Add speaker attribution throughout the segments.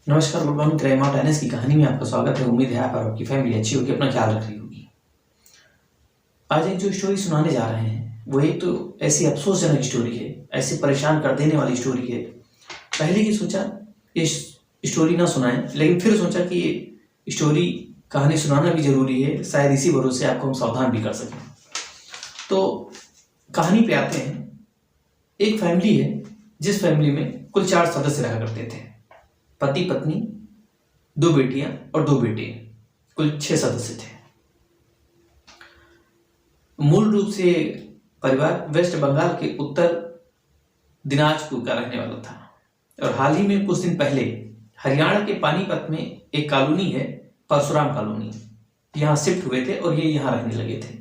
Speaker 1: नमस्कार, good morning. Crime tennis की कहानी में आपका स्वागत है। उम्मीद है आप और आपकी फैमिली अच्छी होगी, अपना ख्याल रख रही होगी। आज एक जो स्टोरी सुनाने जा रहे हैं वो एक तो ऐसी अफसोसजनक स्टोरी है, ऐसी परेशान कर देने वाली स्टोरी है। पहले की सोचा ये स्टोरी ना सुनाएं, लेकिन फिर सोचा कि ये स्टोरी कहानी सुनाना भी जरूरी है, शायद इसी भरोसे आपको हम सावधान भी कर सकें। तो कहानी पे आते हैं। एक फैमिली है जिस फैमिली में कुल 4 सदस्य रहा करते थे। पति पत्नी, 2 बेटियां और 2 बेटे, कुल 6 सदस्य थे। मूल रूप से परिवार वेस्ट बंगाल के उत्तर दिनाजपुर का रहने वाला था और हाल ही में कुछ दिन पहले हरियाणा के पानीपत में एक कॉलोनी है, परशुराम कॉलोनी, यहाँ शिफ्ट हुए थे और ये यहाँ रहने लगे थे।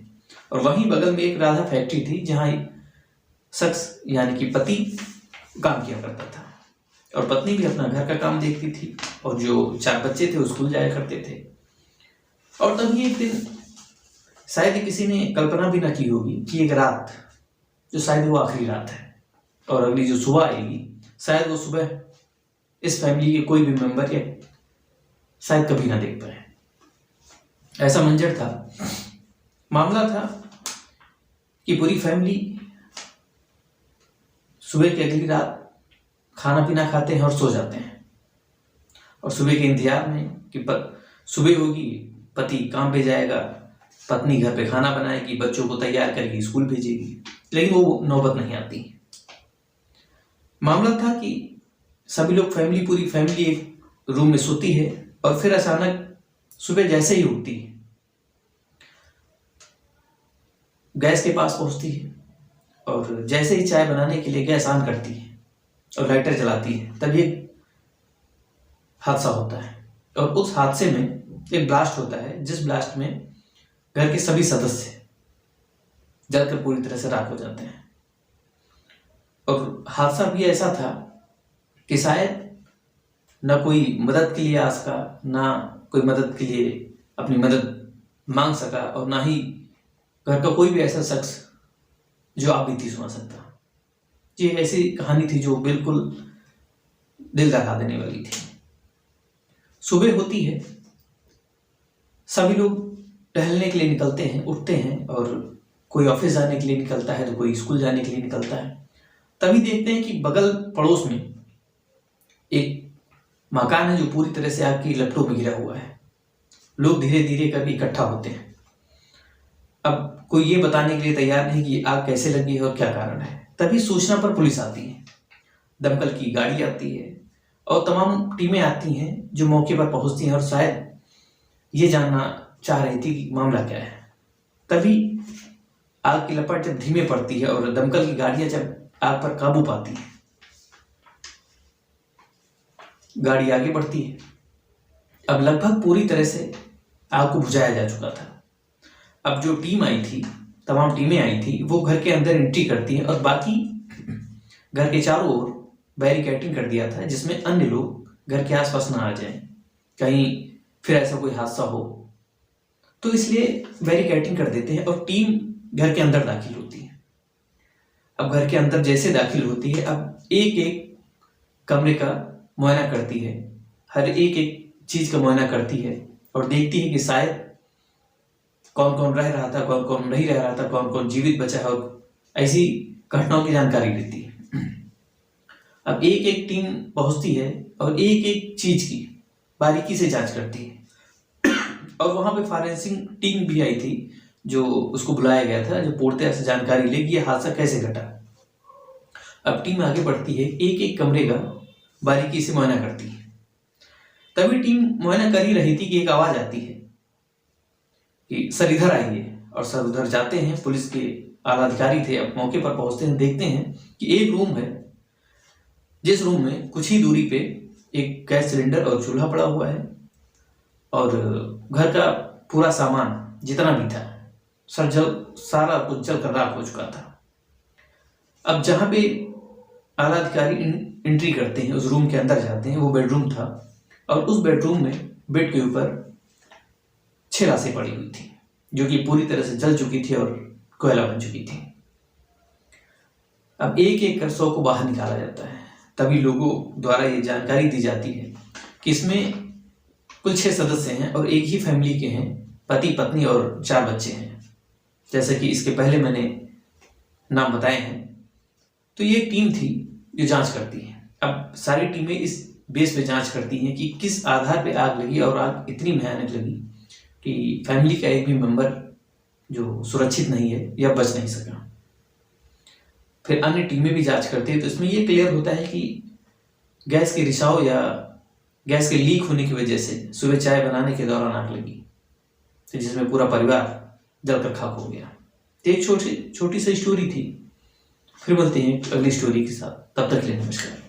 Speaker 1: और वहीं बगल में एक राधा फैक्ट्री थी जहाँ शख्स यानी कि पति काम किया करता था और पत्नी भी अपना घर का काम देखती थी और जो 4 बच्चे थे वो स्कूल जाया करते थे। और तभी एक दिन शायद किसी ने कल्पना भी ना की होगी कि एक रात जो शायद वो आखिरी रात है और अगली जो सुबह आएगी शायद वो सुबह इस फैमिली के कोई भी मेंबर या शायद कभी ना देख पाए। ऐसा मंजर था। मामला था कि पूरी फैमिली सुबह की अगली रात खाना पीना खाते हैं और सो जाते हैं और सुबह के इंतजार में कि सुबह होगी, पति काम पे जाएगा, पत्नी घर पे खाना बनाएगी, बच्चों को तैयार करके स्कूल भेजेगी, लेकिन वो नौबत नहीं आती। मामला था कि सभी लोग पूरी फैमिली एक रूम में सोती है और फिर अचानक सुबह जैसे ही उठती है, गैस के पास पहुंचती है और जैसे ही चाय बनाने के लिए गैस ऑन करती है और लाइटर जलाती है, तभी एक हादसा होता है और उस हादसे में एक ब्लास्ट होता है, जिस ब्लास्ट में घर के सभी सदस्य जलकर पूरी तरह से राख हो जाते हैं। और हादसा भी ऐसा था कि शायद ना कोई मदद के लिए आ सका, ना कोई मदद के लिए अपनी मदद मांग सका और ना ही घर का कोई भी ऐसा शख्स जो आप बीती सुना सकता। ये ऐसी कहानी थी जो बिल्कुल दिल दहला देने वाली थी। सुबह होती है, सभी लोग टहलने के लिए निकलते हैं, उठते हैं और कोई ऑफिस जाने के लिए निकलता है तो कोई स्कूल जाने के लिए निकलता है। तभी देखते हैं कि बगल पड़ोस में एक मकान है जो पूरी तरह से आग की लपटों में घिरा हुआ है। लोग धीरे धीरे कर इकट्ठा होते हैं। अब कोई ये बताने के लिए तैयार नहीं कि आग कैसे लगी है और क्या कारण है। तभी सूचना पर पुलिस आती है, दमकल की गाड़ी आती है और तमाम टीमें आती हैं जो मौके पर पहुंचती हैं और शायद ये जानना चाह रही थी कि मामला क्या है। तभी आग की लपट जब धीमे पड़ती है और दमकल की गाड़ियां जब आग पर काबू पाती है, गाड़ी आगे बढ़ती है। अब लगभग पूरी तरह से आग को बुझाया जा चुका था। अब जो टीम आई थी, तमाम टीमें आई थी, वो घर के अंदर एंट्री करती है और बाकी घर के चारों ओर बैरिकेडिंग कर दिया था जिसमें अन्य लोग घर के आसपास ना आ जाएं, कहीं फिर ऐसा कोई हादसा हो तो इसलिए बैरिकेडिंग कर देते हैं और टीम घर के अंदर दाखिल होती है। अब घर के अंदर जैसे दाखिल होती है, अब एक एक कमरे का मुआयना करती है, हर एक एक चीज का मुआयना करती है और देखती है कि शायद कौन कौन रह रहा था, कौन कौन नहीं रह रहा था, कौन कौन जीवित बचा है और ऐसी घटनाओं की जानकारी लेती है। अब एक एक टीम पहुंचती है और एक एक चीज की बारीकी से जांच करती है और वहां पे फॉरेंसिक टीम भी आई थी जो उसको बुलाया गया था, जो पूर्णतः से जानकारी लेगी ये हादसा कैसे घटा। अब टीम आगे बढ़ती है, एक एक कमरे का बारीकी से मुआयना करती है। तभी टीम मुआयना कर ही रही थी कि एक आवाज आती है कि सर इधर आइए, और सर उधर जाते हैं। पुलिस के आला अधिकारी थे, अब मौके पर पहुंचते हैं, देखते हैं कि एक रूम है जिस रूम में कुछ ही दूरी पे एक गैस सिलेंडर और चूल्हा पड़ा हुआ है और घर का पूरा सामान जितना भी था सारा कुछ जल कर राख हो चुका था। अब जहां पे आला अधिकारी एंट्री करते हैं, उस रूम के अंदर जाते हैं, वो बेडरूम था और उस बेडरूम में बेड के ऊपर 6 लाशें पड़ी हुई थी जो कि पूरी तरह से जल चुकी थी और कोयला बन चुकी थी। अब एक एक कर 100 को बाहर निकाला जाता है। तभी लोगों द्वारा ये जानकारी दी जाती है कि इसमें कुल 6 सदस्य हैं और एक ही फैमिली के हैं, पति पत्नी और 4 बच्चे हैं, जैसे कि इसके पहले मैंने नाम बताए हैं। तो ये एक टीम थी जो जांच करती है। अब सारी टीमें इस बेस पे जांच करती हैं कि किस आधार पे आग लगी, और आग इतनी भयानक लगी कि फैमिली का एक भी मेंबर जो सुरक्षित नहीं है या बच नहीं सका। फिर अन्य टीमें भी जांच करती है। तो इसमें ये क्लियर होता है कि गैस के रिसाव या गैस के लीक होने की वजह से सुबह चाय बनाने के दौरान आग लगी, तो जिसमें पूरा परिवार जलकर खाक हो गया। तो एक छोटी सी स्टोरी थी। फिर मिलते हैं अगली स्टोरी के साथ, तब तक के लिए नमस्कार।